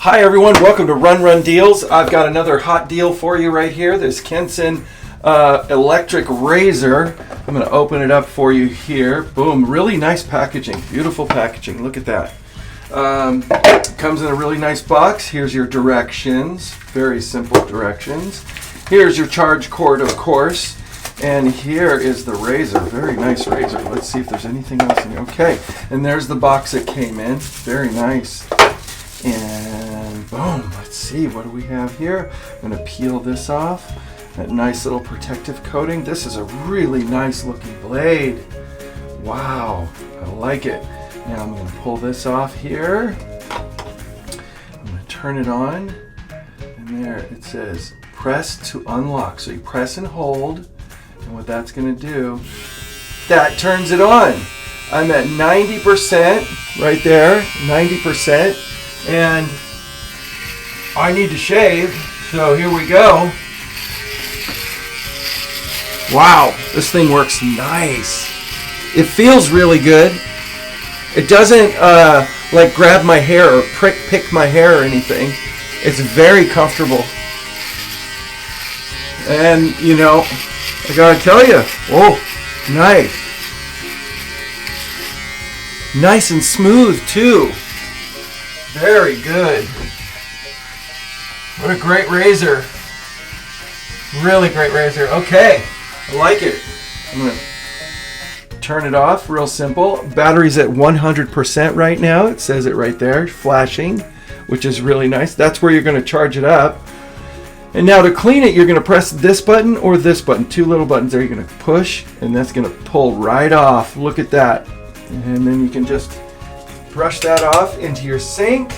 Hi everyone, welcome to Run Deals. I've got another hot deal for you right here. This Kensen electric razor. I'm going to open it up for you here. Boom, really nice packaging, beautiful packaging. Look at that. Comes in a really nice box. Here's your directions, very simple directions. Here's your charge cord, of course. And here is the razor, very nice razor. Let's see if there's anything else in here. Okay, and there's the box it came in, very nice. And boom, let's see, what do we have here? I'm gonna peel this off. That nice little protective coating. This is a really nice looking blade. Wow, I like it. Now I'm gonna pull this off here. I'm gonna turn it on. And there it says, press to unlock. So you press and hold. And what that's gonna do, that turns it on. I'm at 90% right there, 90%. And I need to shave, so here we go. Wow, this thing works nice. It feels really good. It doesn't like grab my hair or pick my hair or anything. It's very comfortable. And you know, I gotta tell you, oh, nice. Nice and smooth too. Very good. What a great razor. Really great razor. Okay, I like it. I'm gonna turn it off, real simple. Battery's at 100% right now. It says it right there, flashing, which is really nice. That's where you're gonna charge it up. And now to clean it, you're gonna press this button or this button. Two little buttons there, you're gonna push, and that's gonna pull right off. Look at that. And then you can just brush that off into your sink,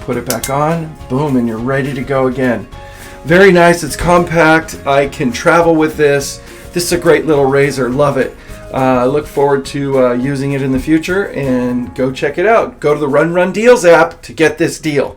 put it back on, boom, and you're ready to go again. Very nice, it's compact, I can travel with this. This is a great little razor, love it. I look forward to using it in the future, and go check it out. Go to the Run Deals app to get this deal.